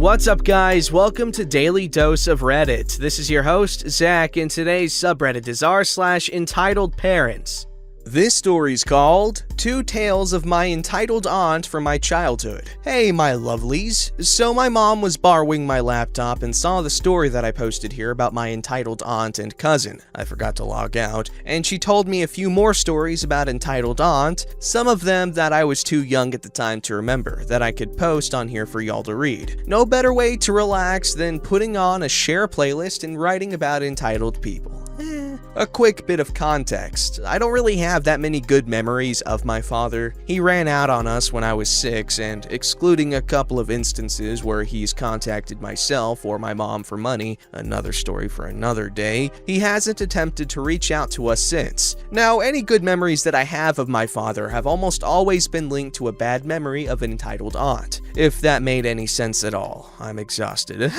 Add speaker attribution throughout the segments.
Speaker 1: What's up, guys? Welcome to Daily Dose of Reddit. This is your host, Zach, and today's subreddit is r/EntitledParents. This story's called Two Tales of My Entitled Aunt from My Childhood. Hey, my lovelies. So my mom was borrowing my laptop and saw the story that I posted here about my entitled aunt and cousin. I forgot to log out, and she told me a few more stories about entitled aunt, some of them that I was too young at the time to remember, that I could post on here for y'all to read. No better way to relax than putting on a share playlist and writing about entitled people. A quick bit of context. I don't really have that many good memories of my father. He ran out on us when I was 6, and excluding a couple of instances where he's contacted myself or my mom for money, another story for another day, he hasn't attempted to reach out to us since. Now, any good memories that I have of my father have almost always been linked to a bad memory of an entitled aunt. If that made any sense at all. I'm exhausted.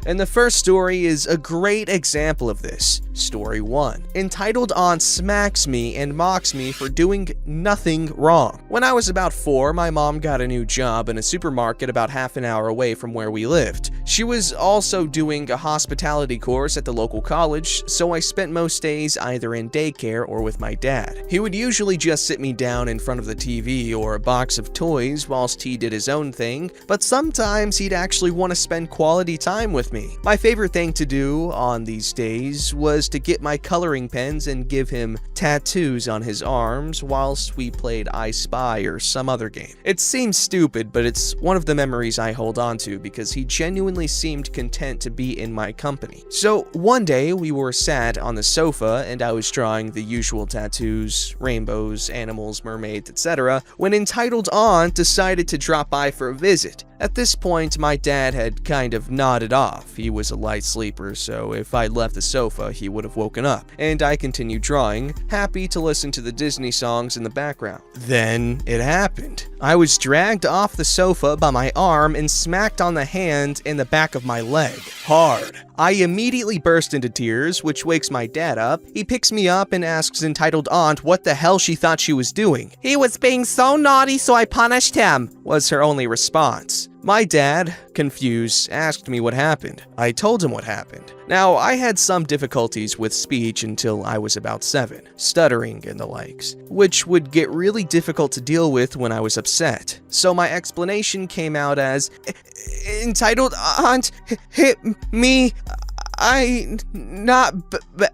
Speaker 1: And the first story is a great example of this. Story 1. Entitled aunt smacks me and mocks me for doing nothing wrong. When I was about 4, my mom got a new job in a supermarket about half an hour away from where we lived. She was also doing a hospitality course at the local college, so I spent most days either in daycare or with my dad. He would usually just sit me down in front of the TV or a box of toys whilst he did his own thing, but sometimes he'd actually want to spend quality time with me. My favorite thing to do on these days was to get my coloring pens and give him tattoos on his arms whilst we played I Spy or some other game. It seems stupid, but it's one of the memories I hold on to because he genuinely seemed content to be in my company. So one day we were sat on the sofa and I was drawing the usual tattoos, rainbows, animals, mermaids, etc., when entitled aunt decided to drop by for a visit. At this point, my dad had kind of nodded off. He was a light sleeper, so if I'd left the sofa, he would have woken up. And I continued drawing, happy to listen to the Disney songs in the background. Then it happened. I was dragged off the sofa by my arm and smacked on the hand and the back of my leg. Hard. I immediately burst into tears, which wakes my dad up. He picks me up and asks entitled aunt what the hell she thought she was doing. "He was being so naughty, so I punished him," was her only response. My dad, confused, asked me what happened. I told him what happened. Now, I had some difficulties with speech until I was about 7, stuttering and the likes, which would get really difficult to deal with when I was upset. So my explanation came out as, "Entitled aunt hit me. I not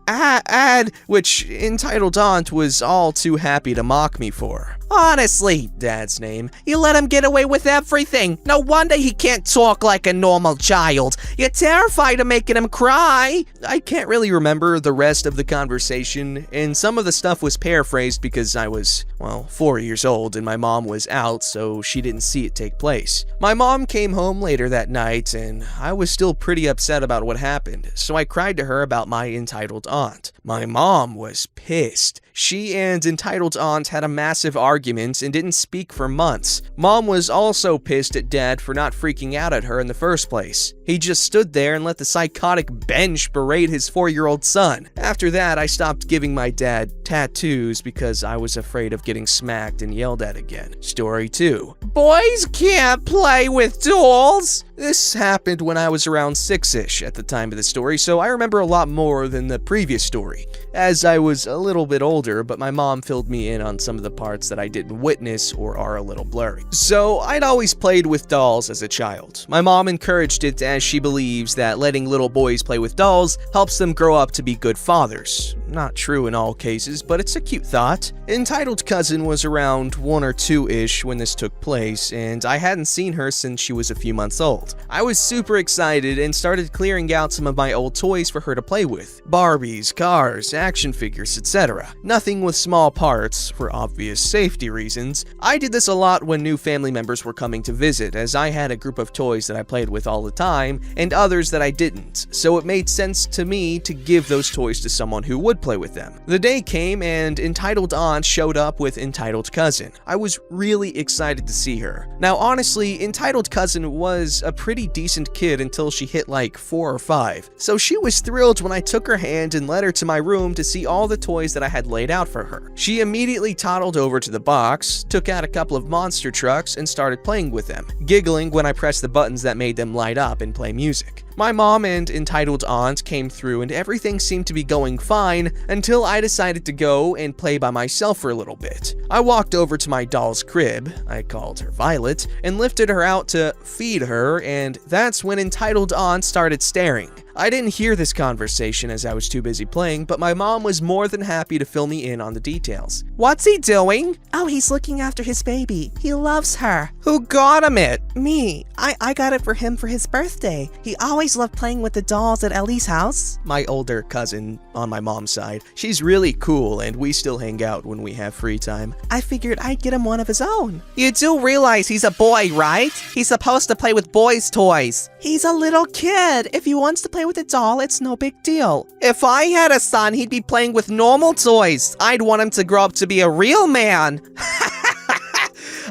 Speaker 1: bad," which entitled aunt was all too happy to mock me for. "Honestly," Dad's name, "you let him get away with everything. No wonder he can't talk like a normal child. You're terrified of making him cry." I can't really remember the rest of the conversation, and some of the stuff was paraphrased because I was, 4 years old and my mom was out, so she didn't see it take place. My mom came home later that night, and I was still pretty upset about what happened, so I cried to her about my entitled aunt. My mom was pissed. She and entitled aunt had a massive argument and didn't speak for months. Mom was also pissed at Dad for not freaking out at her in the first place. He just stood there and let the psychotic bench berate his 4-year-old son. After that, I stopped giving my dad tattoos because I was afraid of getting smacked and yelled at again. Story 2. Boys can't play with dolls. This happened when I was around 6-ish at the time of the story, so I remember a lot more than the previous story, as I was a little bit older, but my mom filled me in on some of the parts that I didn't witness or are a little blurry. So I'd always played with dolls as a child. My mom encouraged it as she believes that letting little boys play with dolls helps them grow up to be good fathers. Not true in all cases, but it's a cute thought. Entitled cousin was around 1 or 2-ish when this took place, and I hadn't seen her since she was a few months old. I was super excited and started clearing out some of my old toys for her to play with. Barbies, cars, action figures, etc. Nothing with small parts, for obvious safety reasons. I did this a lot when new family members were coming to visit, as I had a group of toys that I played with all the time, and others that I didn't, so it made sense to me to give those toys to someone who would play with them. The day came came and entitled aunt showed up with entitled cousin. I was really excited to see her. Now honestly, entitled cousin was a pretty decent kid until she hit like 4 or 5, so she was thrilled when I took her hand and led her to my room to see all the toys that I had laid out for her. She immediately toddled over to the box, took out a couple of monster trucks, and started playing with them, giggling when I pressed the buttons that made them light up and play music. My mom and entitled aunt came through and everything seemed to be going fine until I decided to go and play by myself for a little bit. I walked over to my doll's crib, I called her Violet, and lifted her out to feed her, and that's when entitled aunt started staring. I didn't hear this conversation as I was too busy playing, but my mom was more than happy to fill me in on the details. What's he doing?
Speaker 2: Oh, he's looking after his baby. He loves her.
Speaker 1: Who got him it?
Speaker 2: Me. I got it for him for his birthday. He always loved playing with the dolls at Ellie's house.
Speaker 1: My older cousin on my mom's side. She's really cool and we still hang out when we have free time.
Speaker 2: I figured I'd get him one of his own.
Speaker 1: You do realize he's a boy, right? He's supposed to play with boys' toys.
Speaker 2: He's a little kid. If he wants to play with a doll, it's no big deal.
Speaker 1: If I had a son, he'd be playing with normal toys. I'd want him to grow up to be a real man.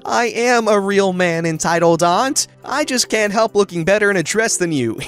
Speaker 1: I am a real man, entitled aunt. I just can't help looking better in a dress than you.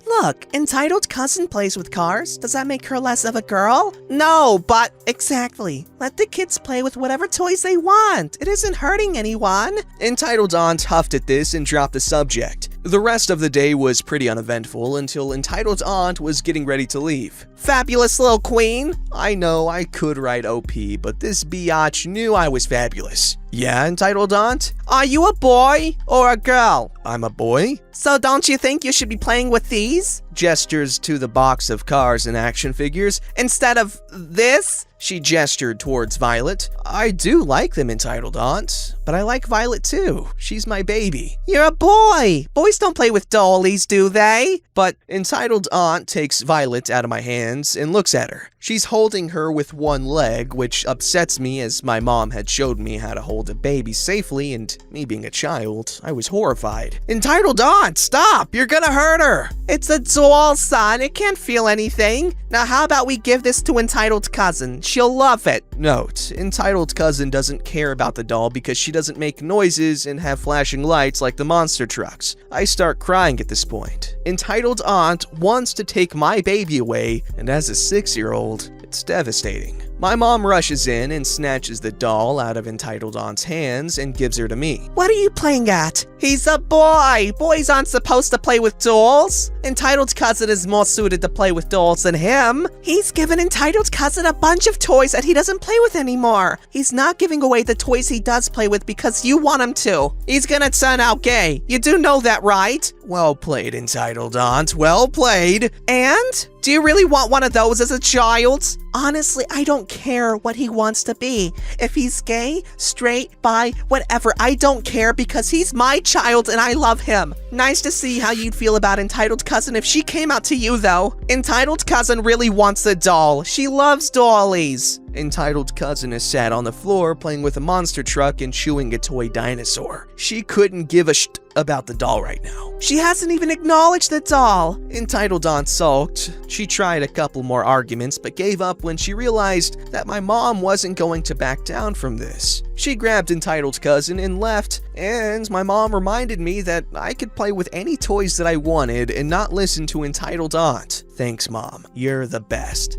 Speaker 2: Look, entitled cousin plays with cars. Does that make her less of a girl?
Speaker 1: No, but...
Speaker 2: Exactly. Let the kids play with whatever toys they want. It isn't hurting anyone.
Speaker 1: Entitled aunt huffed at this and dropped the subject. The rest of the day was pretty uneventful until entitled aunt was getting ready to leave. Fabulous little queen? I know I could write OP, but this biatch knew I was fabulous. Yeah, entitled aunt? Are you a boy or a girl? I'm a boy.
Speaker 2: So don't you think you should be playing with these?
Speaker 1: Gestures to the box of cars and action figures.
Speaker 2: Instead of this?
Speaker 1: She gestured towards Violet. I do like them, entitled aunt, but I like Violet too. She's my baby.
Speaker 2: You're a boy. Boys don't play with dollies, do they?
Speaker 1: But entitled aunt takes Violet out of my hands and looks at her. She's holding her with one leg, which upsets me as my mom had showed me how to hold a baby safely, and me being a child, I was horrified. Entitled aunt, stop! You're gonna hurt her!
Speaker 2: It's a doll, son. It can't feel anything. Now how about we give this to entitled cousin? She'll love it.
Speaker 1: Note, entitled cousin doesn't care about the doll because she doesn't make noises and have flashing lights like the monster trucks. I start crying at this point. Entitled aunt wants to take my baby away, and as a 6-year-old, it's devastating. My mom rushes in and snatches the doll out of entitled aunt's hands and gives her to me.
Speaker 2: What are you playing at?
Speaker 1: He's a boy! Boys aren't supposed to play with dolls! Entitled cousin is more suited to play with dolls than him!
Speaker 2: He's given entitled cousin a bunch of toys that he doesn't play with anymore! He's not giving away the toys he does play with because you want him to!
Speaker 1: He's gonna turn out gay! You do know that, right? Well played, entitled aunt, well played!
Speaker 2: And?
Speaker 1: Do you really want one of those as a child?
Speaker 2: Honestly, I don't care what he wants to be. If he's gay, straight, bi, whatever, I don't care because he's my child and I love him. Nice to see how you'd feel about entitled cousin if she came out to you, though.
Speaker 1: Entitled cousin really wants the doll. She loves dollies. Entitled cousin is sat on the floor playing with a monster truck and chewing a toy dinosaur. She couldn't give a shit about the doll right now.
Speaker 2: She hasn't even acknowledged the doll.
Speaker 1: Entitled aunt sulked. She tried a couple more arguments but gave up when she realized that my mom wasn't going to back down from this. She grabbed entitled cousin and left, and my mom reminded me that I could play with any toys that I wanted and not listen to entitled aunt. Thanks, Mom. You're the best.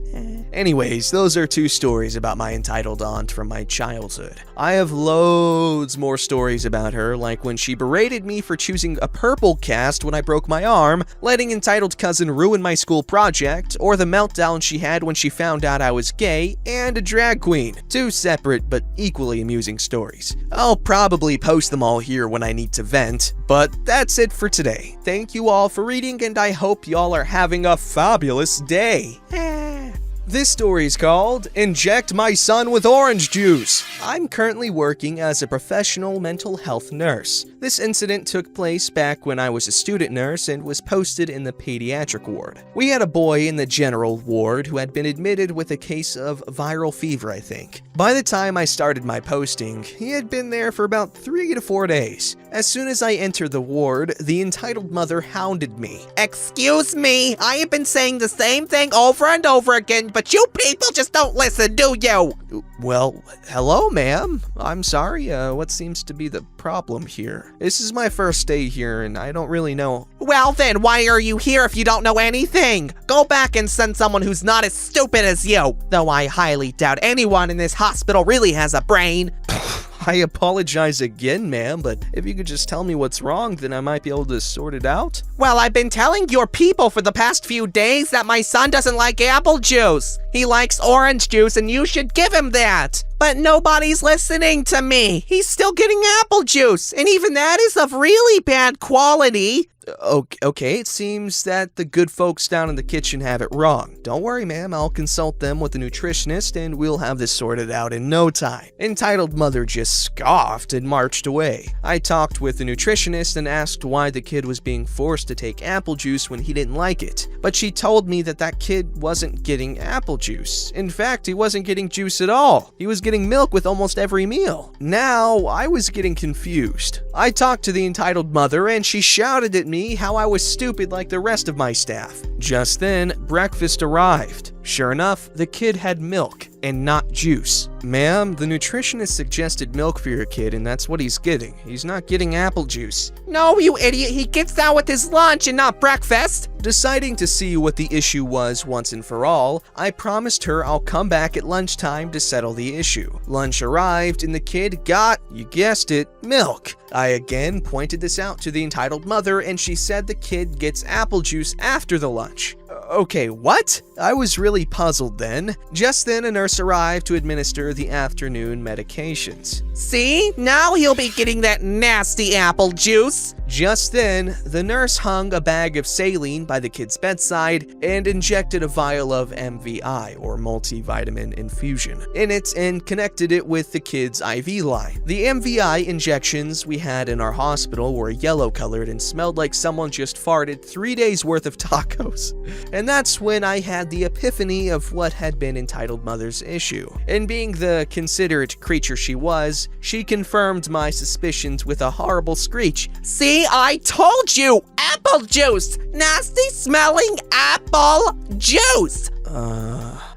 Speaker 1: Anyways, those are 2 stories about my entitled aunt from my childhood. I have loads more stories about her, like when she berated me for choosing a purple cast when I broke my arm, letting entitled cousin ruin my school project, or the meltdown she had when she found out I was gay, and a drag queen. 2 separate but equally amusing stories. I'll probably post them all here when I need to vent, but that's it for today. Thank you all for reading, and I hope y'all are having a fabulous day. This story's called Inject My Son with Orange Juice. I'm currently working as a professional mental health nurse. This incident took place back when I was a student nurse and was posted in the pediatric ward. We had a boy in the general ward who had been admitted with a case of viral fever, I think. By the time I started my posting, he had been there for about 3 to 4 days. As soon as I entered the ward, the entitled mother hounded me.
Speaker 2: Excuse me, I have been saying the same thing over and over again, but you people just don't listen, do you?
Speaker 1: Well, hello, ma'am. I'm sorry, what seems to be the problem here? This is my first day here, and I don't really know.
Speaker 2: Well then, why are you here if you don't know anything? Go back and send someone who's not as stupid as you. Though I highly doubt anyone in this hospital really has a brain.
Speaker 1: I apologize again, ma'am, but if you could just tell me what's wrong, then I might be able to sort it out.
Speaker 2: Well, I've been telling your people for the past few days that my son doesn't like apple juice. He likes orange juice and you should give him that. But nobody's listening to me. He's still getting apple juice, and even that is of really bad quality.
Speaker 1: Okay, it seems that the good folks down in the kitchen have it wrong. Don't worry, ma'am, I'll consult them with the nutritionist and we'll have this sorted out in no time. Entitled mother just scoffed and marched away. I talked with the nutritionist and asked why the kid was being forced to take apple juice when he didn't like it. But she told me that that kid wasn't getting apple juice. In fact, he wasn't getting juice at all. He was getting milk with almost every meal. Now, I was getting confused. I talked to the entitled mother and she shouted at me how I was stupid like the rest of my staff. Just then, breakfast arrived. Sure enough, the kid had milk and not juice. Ma'am, the nutritionist suggested milk for your kid and that's what he's getting. He's not getting apple juice.
Speaker 2: No, you idiot, he gets that with his lunch and not breakfast.
Speaker 1: Deciding to see what the issue was once and for all, I promised her I'll come back at lunchtime to settle the issue. Lunch arrived and the kid got, you guessed it, milk. I again pointed this out to the entitled mother and she said the kid gets apple juice after the lunch. Okay, what? I was really puzzled then. Just then, a nurse arrived to administer the afternoon medications.
Speaker 2: See? Now he'll be getting that nasty apple juice.
Speaker 1: Just then, the nurse hung a bag of saline by the kid's bedside and injected a vial of MVI, or multivitamin infusion, in it and connected it with the kid's IV line. The MVI injections we had in our hospital were yellow-colored and smelled like someone just farted 3 days worth of tacos. And that's when I had the epiphany of what had been entitled mother's issue. And being the considerate creature she was, she confirmed my suspicions with a horrible screech.
Speaker 2: See, I told you! Apple juice! Nasty smelling apple juice!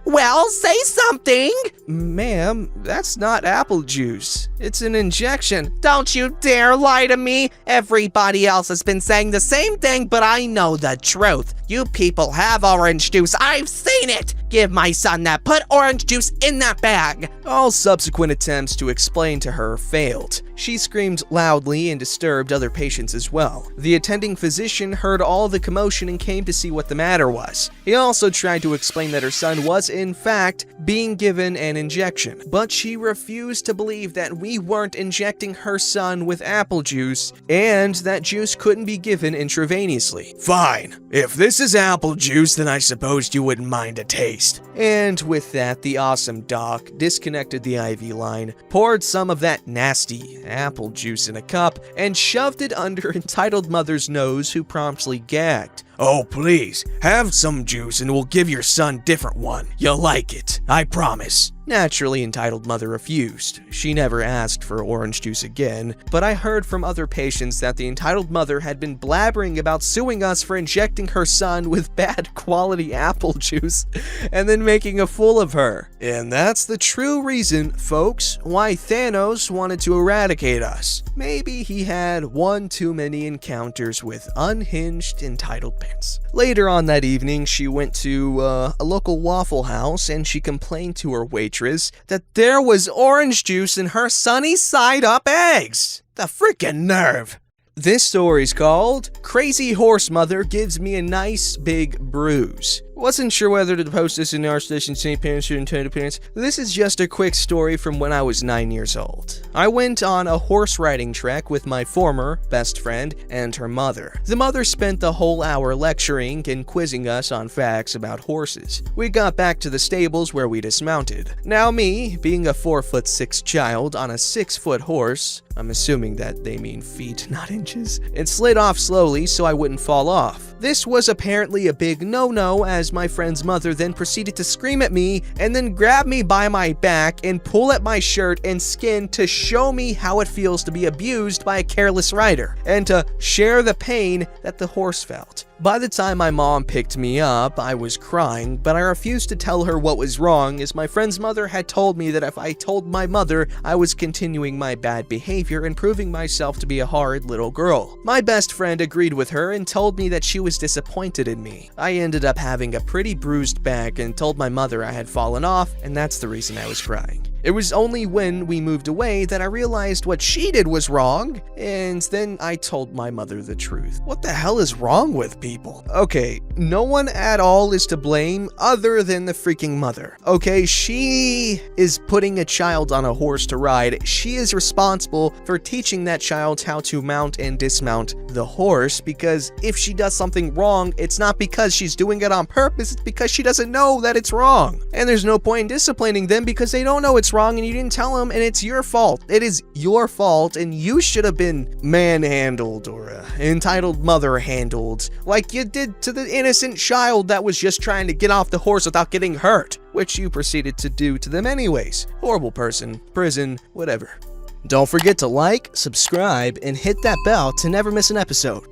Speaker 2: Well, say something!
Speaker 1: Ma'am, that's not apple juice. It's an injection.
Speaker 2: Don't you dare lie to me! Everybody else has been saying the same thing, but I know the truth. You people have orange juice. I've seen it! Give my son that. Put orange juice in that bag.
Speaker 1: All subsequent attempts to explain to her failed. She screamed loudly and disturbed other patients as well. The attending physician heard all the commotion and came to see what the matter was. He also tried to explain that her son was, in fact, being given an injection, but she refused to believe that we weren't injecting her son with apple juice and that juice couldn't be given intravenously. Fine. If this is apple juice, then I suppose you wouldn't mind a taste. And with that, the awesome doc disconnected the IV line, poured some of that nasty apple juice in a cup, and shoved it under entitled mother's nose, who promptly gagged. Oh, please, have some juice and we'll give your son different one. You'll like it, I promise. Naturally, entitled mother refused. She never asked for orange juice again, but I heard from other patients that the entitled mother had been blabbering about suing us for injecting her son with bad quality apple juice and then making a fool of her. And that's the true reason, folks, why Thanos wanted to eradicate us. Maybe he had one too many encounters with unhinged entitled parents. Later on that evening, she went to a local Waffle House and she complained to her waitress that there was orange juice in her sunny side up eggs. The freaking nerve. This story's called Crazy Horse Mother Gives Me a Nice Big Bruise. Wasn't sure whether to post this in our station St. Parents or Entitled Parents. This is just a quick story from when I was 9 years old. I went on a horse riding trek with my former best friend and her mother. The mother spent the whole hour lecturing and quizzing us on facts about horses. We got back to the stables where we dismounted. Now me, being a 4'6" child on a 6-foot horse, I'm assuming that they mean feet, not inches, it slid off slowly so I wouldn't fall off. This was apparently a big no-no, as my friend's mother then proceeded to scream at me and then grab me by my back and pull at my shirt and skin to show me how it feels to be abused by a careless rider and to share the pain that the horse felt. By the time my mom picked me up, I was crying, but I refused to tell her what was wrong, as my friend's mother had told me that if I told my mother, I was continuing my bad behavior and proving myself to be a horrid little girl. My best friend agreed with her and told me that she was disappointed in me. I ended up having a pretty bruised back and told my mother I had fallen off, and that's the reason I was crying. It was only when we moved away that I realized what she did was wrong, and then I told my mother the truth. What the hell is wrong with people? Okay, no one at all is to blame other than the freaking mother. Okay, she is putting a child on a horse to ride. She is responsible for teaching that child how to mount and dismount the horse, because if she does something wrong, it's not because she's doing it on purpose, it's because she doesn't know that it's wrong. And there's no point in disciplining them because they don't know it's wrong and you didn't tell them, and it's your fault. It is your fault, and you should have been manhandled or entitled mother handled like you did to the innocent child that was just trying to get off the horse without getting hurt, which you proceeded to do to them anyways. Horrible person, prison, whatever. Don't forget to like, subscribe, and hit that bell to never miss an episode.